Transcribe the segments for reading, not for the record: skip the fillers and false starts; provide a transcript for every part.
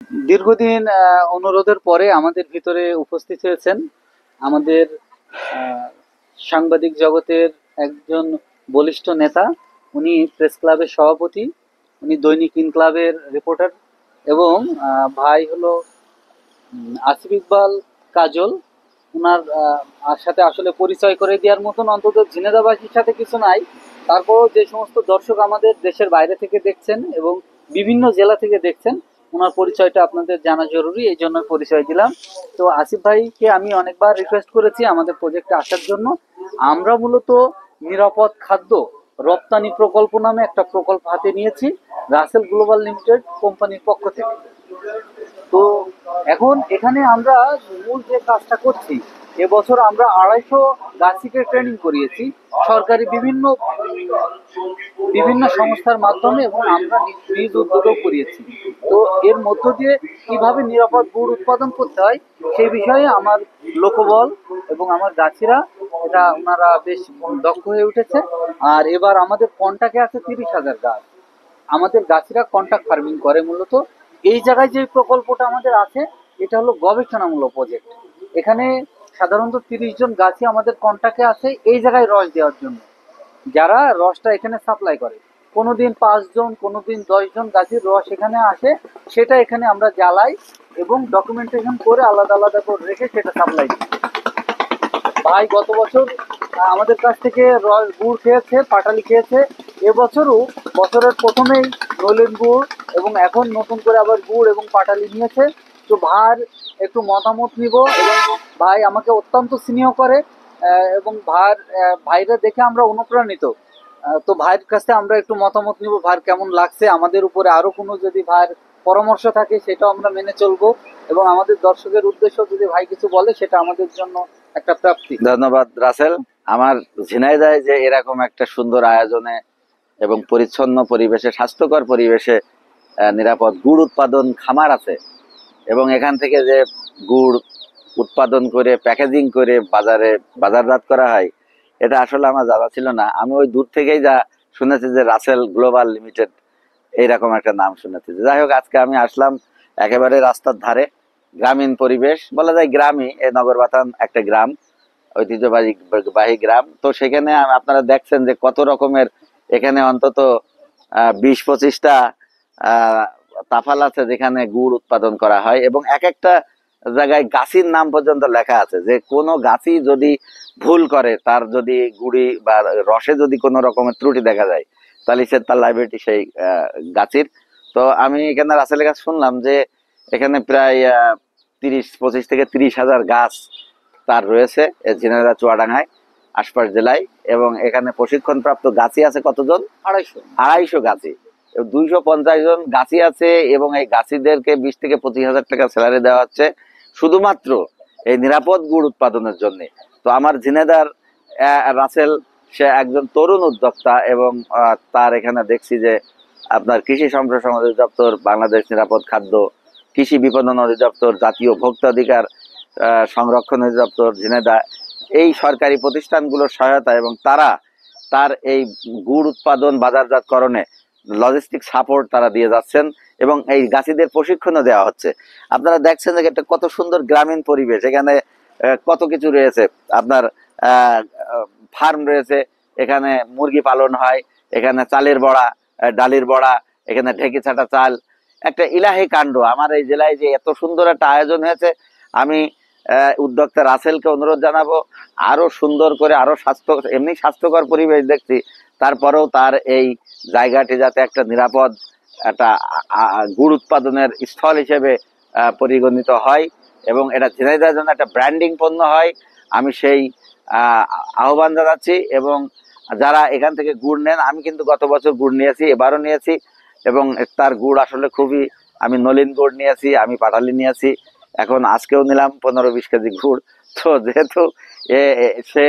দীর্ঘদিন অনুরোধের পরে আমাদের ভিতরে উপস্থিত হয়েছেন আমাদের আহ, সাংবাদিক জগতের একজন বলিষ্ঠ নেতা। উনি প্রেস ক্লাবের সভাপতি, উনি দৈনিক ইনক্লাবের রিপোর্টার এবং ভাই হলো আসিফ ইকবাল কাজল। উনার সাথে আসলে পরিচয় করে দেওয়ার মতন অন্তত ঝিনেদাবাসীর সাথে কিছু নাই। তারপরও যে সমস্ত দর্শক আমাদের দেশের বাইরে থেকে দেখছেন এবং বিভিন্ন জেলা থেকে দেখছেন, ওনার পরিচয়টা আপনাদের জানা জরুরি, এই জন্য পরিচয় দিলাম। তো আসিফ ভাইকে আমি অনেকবার রিকোয়েস্ট করেছি আমাদের প্রজেক্টে আসার জন্য। আমরা মূলত নিরাপদ খাদ্য রপ্তানি প্রকল্প নামে একটা প্রকল্প হাতে নিয়েছি রাসেল গ্লোবাল লিমিটেড কোম্পানির পক্ষ থেকে। তো এখন এখানে আমরা মূল যে কাজটা করছি, এবছর আমরা 250 গাছিকে ট্রেনিং করিয়েছি সরকারি বিভিন্ন বিভিন্ন সংস্থার মাধ্যমে, এবং আমরা নিজ উদ্যোগেও করিয়েছি। তো এর মধ্য দিয়ে কিভাবে নিরাপদ গুড় উৎপাদন করতে হয় সেই বিষয়ে আমার লোকবল এবং আমার গাছিরা এটা ওনারা বেশ দক্ষ হয়ে উঠেছে। আর এবার আমাদের কন্টাক্টে আছে 30,000 গাছ। আমাদের গাছিরা কন্ট্রাক্ট ফার্মিং করে মূলত। এই জায়গায় যে প্রকল্পটা আমাদের আছে, এটা হলো গবেষণামূলক প্রজেক্ট। এখানে সাধারণত 30 জন গাছি আমাদের কন্ট্রাক্টে আছে এই জায়গায় রস দেওয়ার জন্য, যারা রসটা এখানে সাপ্লাই করে। কোনোদিন 5 জন, কোনোদিন 10 জন গাছের রস এখানে আসে, সেটা এখানে আমরা জ্বালাই এবং ডকুমেন্টেশন করে আলাদা আলাদা করে রেখে সেটা সাপ্লাই দিই। ভাই গত বছর আমাদের কাছ থেকে গুড় খেয়েছে, পাটালি খেয়েছে। এবছরও বছরের প্রথমেই নলেন গুড় এবং এখন নতুন করে আবার গুড় এবং পাটালি নিয়েছে। তো ভাইয়ের একটু মতামত নিব, এবং ভাই আমাকে অত্যন্ত স্নেহ করে এবং ভাইরা দেখে আমরা অনুপ্রাণিত। তো ভাইয়ের কাছে আমরা একটু মতামত নিব, ভাইয়ের কেমন লাগছে, আমাদের উপরে আরো কোনো যদি ভাইয়ের পরামর্শ থাকে সেটাও আমরা মেনে চলবো, এবং আমাদের দর্শকের উদ্দেশ্য যদি ভাই কিছু বলে সেটা আমাদের জন্য একটা প্রাপ্তি। ধন্যবাদ রাসেল। আমার ঝিনাইদহে যে এরকম একটা সুন্দর আয়োজনে এবং পরিচ্ছন্ন পরিবেশে, স্বাস্থ্যকর পরিবেশে নিরাপদ গুড় উৎপাদন খামার আছে, এবং এখান থেকে যে গুড় উৎপাদন করে প্যাকেজিং করে বাজারজাত করা হয়, এটা আসলে আমার জানা ছিল না। আমি ওই দূর থেকেই যা শুনেছি যে রাসেল গ্লোবাল লিমিটেড এইরকম একটা নাম শুনেছি। যাই হোক, আজকে আমি আসলাম একেবারে রাস্তার ধারে, গ্রামীণ পরিবেশ বলা যায়, গ্রামই, এই নগরবাতান একটা গ্রাম, ঐতিহ্যবাহী গ্রাম। তো সেখানে আপনারা দেখছেন যে কত রকমের এখানে অন্তত 20-25টা তাফাল আছে যেখানে গুড় উৎপাদন করা হয়, এবং এক একটা জায়গায় গাছির নাম পর্যন্ত লেখা আছে, যে কোনো গাছি যদি ভুল করে, তার যদি গুড়ি বা রসে যদি কোনো রকমের ত্রুটি দেখা যায়, তাহলে সে তার লাইবিলিটি সেই গাছির। তো আমি এখানে রাসেলের কাছে শুনলাম যে এখানে প্রায় 25 থেকে 30,000 গাছ তার রয়েছে ঝিনাইদহ চুয়াডাঙ্গায়, আশপাশ জেলায়। এবং এখানে প্রশিক্ষণপ্রাপ্ত গাছি আছে কতজন? 250 গাছি, 250 জন গাছি আছে, এবং এই গাছিদেরকে 20 থেকে 25,000 টাকা স্যালারি দেওয়া হচ্ছে শুধুমাত্র এই নিরাপদ গুড় উৎপাদনের জন্য। তো আমার ঝিনাইদহর রাসেল, সে একজন তরুণ উদ্যোক্তা, এবং তার এখানে দেখছি যে আপনার কৃষি সম্প্রসারণ অধিদপ্তর, বাংলাদেশ নিরাপদ খাদ্য, কৃষি বিপণন অধিদপ্তর, জাতীয় ভোক্তাধিকার সংরক্ষণ অধিদপ্তর ঝিনাইদহ, এই সরকারি প্রতিষ্ঠানগুলোর সহায়তা, এবং তারা তার এই গুড় উৎপাদন বাজারজাতকরণে লজিস্টিক সাপোর্ট তারা দিয়ে যাচ্ছেন, এবং এই গাছিদের প্রশিক্ষণও দেওয়া হচ্ছে। আপনারা দেখছেন যে একটা কত সুন্দর গ্রামীণ পরিবেশ, এখানে কত কিছু রয়েছে। আপনার ফার্ম রয়েছে, এখানে মুরগি পালন হয়, এখানে চালের বড়া, ডালির বড়া, এখানে ঢেকি ছাটা চাল, একটা ইলাহি কাণ্ড। আমার এই জেলায় যে এত সুন্দর একটা আয়োজন হয়েছে, আমি উদ্যোক্তা রাসেলকে অনুরোধ জানাবো আরো সুন্দর করে, আরো এমনি স্বাস্থ্যকর পরিবেশ দেখছি, তারপরেও তার এই জায়গাটি যাতে একটা নিরাপদ একটা গুড় উৎপাদনের স্থল হিসেবে পরিগণিত হয়, এবং এটা ঝিনাইদহের জন্য একটা ব্র্যান্ডিং পণ্য হয়, আমি সেই আহ্বান জানাচ্ছি। এবং যারা এখান থেকে গুড় নেন, আমি কিন্তু গত বছর গুড় নিয়েছি, এবারও নিয়েছি, এবং তার গুড় আসলে খুবই, আমি নলিন গুড় নিয়েছি, আমি পাটালি নিয়েছি, এখন আজকেও নিলাম 15-20 কেজি গুড়। তো যেহেতু সে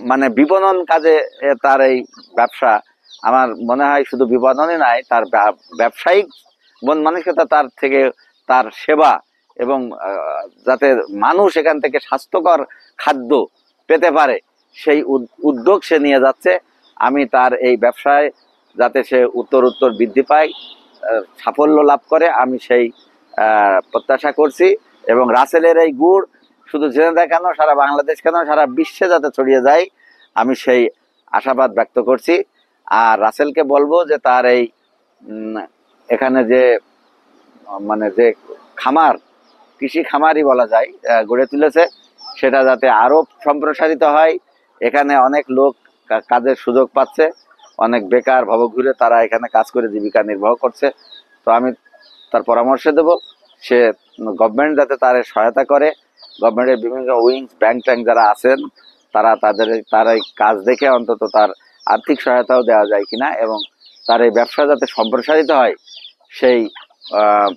মানে বিপণন কাজে তার এই ব্যবসা, আমার মনে হয় শুধু বিপণনই নাই, তার ব্যবসায়িক মন মানসিকতা, তার থেকে তার সেবা, এবং যাতে মানুষ এখান থেকে স্বাস্থ্যকর খাদ্য পেতে পারে সেই উদ্যোগ সে নিয়ে যাচ্ছে। আমি তার এই ব্যবসায় যাতে সে উত্তর বৃদ্ধি পায় সাফল্য লাভ করে, আমি সেই প্রত্যাশা করছি। এবং রাসেলের এই গুড় শুধু ঝিনাইদহ কেন, সারা বাংলাদেশ কেন, সারা বিশ্বে যাতে ছড়িয়ে যায়, আমি সেই আশাবাদ ব্যক্ত করছি। আর রাসেলকে বলবো যে তার এই এখানে যে মানে যে খামার, কৃষি খামারই বলা যায়, গড়ে তুলেছে, সেটা যাতে আরো সম্প্রসারিত হয়। এখানে অনেক লোক কাজের সুযোগ পাচ্ছে, অনেক বেকার ভবঘুরে তারা এখানে কাজ করে জীবিকা নির্বাহ করছে। তো আমি তার পরামর্শ দেব, সে গভর্নমেন্ট যাতে তার সহায়তা করে। গভর্নমেন্টের বিভিন্ন উইংস, ব্যাংক ট্যাঙ্ক যারা আছেন, তার এই কাজ দেখে অন্তত তার আর্থিক সহায়তাও দেওয়া যায় কিনা, এবং তার এই ব্যবসা যাতে সম্প্রসারিত হয়, সেই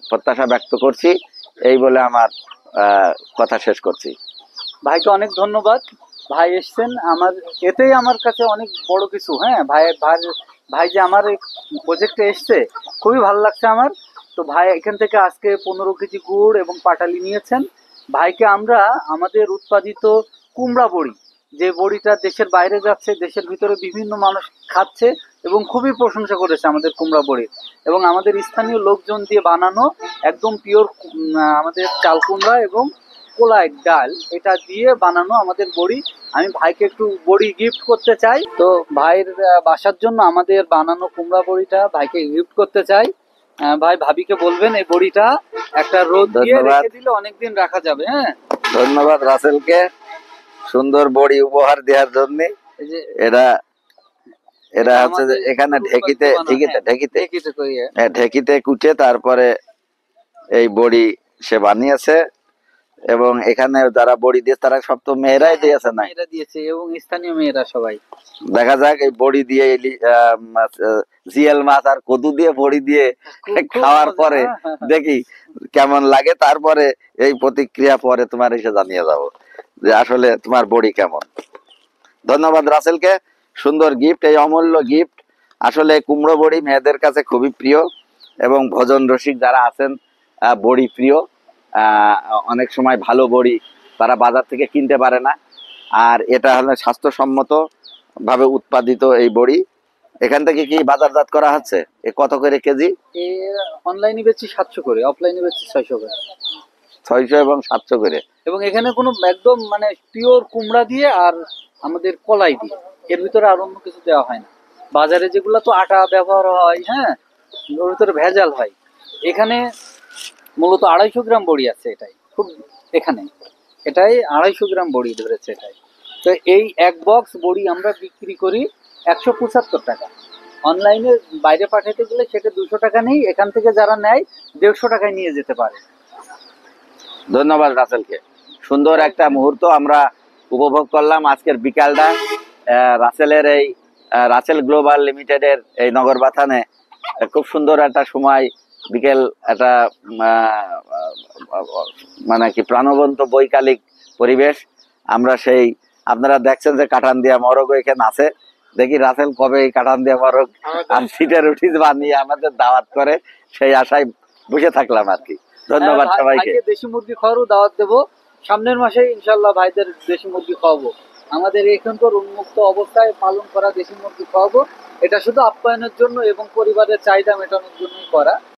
প্রত্যাশা ব্যক্ত করছি। এই বলে আমার কথা শেষ করছি। ভাইকে অনেক ধন্যবাদ। ভাই এসছেন, এতেই আমার কাছে অনেক বড় কিছু। হ্যাঁ, ভাই যে আমার এই প্রজেক্টে এসছে, খুবই ভালো লাগছে আমার। তো ভাই এখান থেকে আজকে 15 কেজি গুড় এবং পাটালি নিয়েছেন। ভাইকে আমরা আমাদের উৎপাদিত কুমড়া বড়ি, যে বড়িটা দেশের বাইরে যাচ্ছে, দেশের ভিতরে বিভিন্ন মানুষ খাচ্ছে এবং খুবই প্রশংসা করেছে আমাদের কুমড়া বড়ির। এবং আমাদের স্থানীয় লোকজন দিয়ে বানানো একদম পিওর আমাদের চাল কুমড়া এবং কোলাই ডাল, এটা দিয়ে বানানো আমাদের বড়ি। আমি ভাইকে একটু বড়ি গিফট করতে চাই। তো ভাইয়ের বাসার জন্য আমাদের বানানো কুমড়া বড়িটা ভাইকে গিফট করতে চাই। ভাই ভাবিকে বলবেন এই বড়িটা একটা রোদ দিয়ে রেখে দিলে অনেকদিন রাখা যাবে। হ্যাঁ, ধন্যবাদ রাসেলকে সুন্দর বড়ি উপহার দেওয়ার জন্য। এটা এটা হচ্ছে যে এখানে ঢেকিতে কুটে তারপরে এই বড়ি সে বানিয়েছে। এবং এখানে যারা বড়ি দিয়ে তারা সব তো মেয়েরাই দিয়েছে, না মেয়েরা দিয়েছে এবং স্থানীয় মেয়েরা সবাই। দেখা যাক এই বড়ি দিয়ে জিয়াল মাছ আর কদু দিয়ে বড়ি দিয়ে খাওয়ার পরে দেখি কেমন লাগে। তারপরে এই প্রতিক্রিয়া পরে তোমার এসে জানিয়ে যাবো যে আসলে তোমার বড়ি কেমন। ধন্যবাদ রাসেলকে, সুন্দর গিফট, এই অমূল্য গিফট। আসলে কুমড়ো বড়ি মেয়েদের কাছে খুবই প্রিয়, এবং ভোজন রসিক যারা আছেন বড়ি প্রিয়। অনেক সময় ভালো বড়ি তারা বাজার থেকে কিনতে পারে না, আর এটা হলো স্বাস্থ্যসম্মত ভাবে উৎপাদিত এই বড়ি। এখান থেকে কি বাজারজাত করা হচ্ছে? কত করে কেজি? অনলাইনে বেচছি 700 করে, অফলাইনে বেচছি 600 করে। 600 এবং 700 করে। এবং এখানে কোনো একদম মানে পিওর কুমড়া দিয়ে আর আমাদের কলাই দিয়ে, এর ভিতরে আর অন্য কিছু দেওয়া হয় না। বাজারে যেগুলো তো আটা ব্যবহার হয়, হ্যাঁ, ওর ভিতরে ভেজাল হয়। এখানে মূলত 250 গ্রাম বড়ি আছে, এটাই 250 গ্রাম বড়ি ধরেছে এটাই। তো এই এক বক্স বড়ি আমরা বিক্রি করি 175 টাকা। অনলাইনে বাইরে পাঠাতে গেলে সেটা 200 টাকা নেই, এখান থেকে যারা নেয় 150 টাকায় নিয়ে যেতে পারে। ধন্যবাদ রাসেলকে, সুন্দর একটা মুহূর্ত আমরা উপভোগ করলাম আজকের বিকালটা। রাসেলের এই রাসেল গ্লোবাল লিমিটেডের এই নগর বাথানে খুব সুন্দর একটা সময়, বিকেল একটা মানে কি প্রাণবন্ত বৈকালিক পরিবেশ। আমরা সেই আপনারা দেখছেন যে কাটান দিয়া মরগ এখানে আছে, দেখি রাসেল কবে এই কাটান দিয়া মরগ আর সিটের রুটি বানিয়ে আমাদের দাওয়াত করে, সেই আশায় বসে থাকলাম আর কি। ধন্যবাদ সবাইকে। দেশি মুরগি খাওয়ারও দাওয়াত দেবো, সামনের মাসে ইনশাল্লাহ ভাইদের দেশি মুরগি খাওয়াবো। আমাদের এখানকার উন্মুক্ত অবস্থায় পালন করা দেশি মুরগি খাওয়াবো। এটা শুধু আপ্যায়নের জন্য এবং পরিবারের চাহিদা মেটানোর জন্যই করা।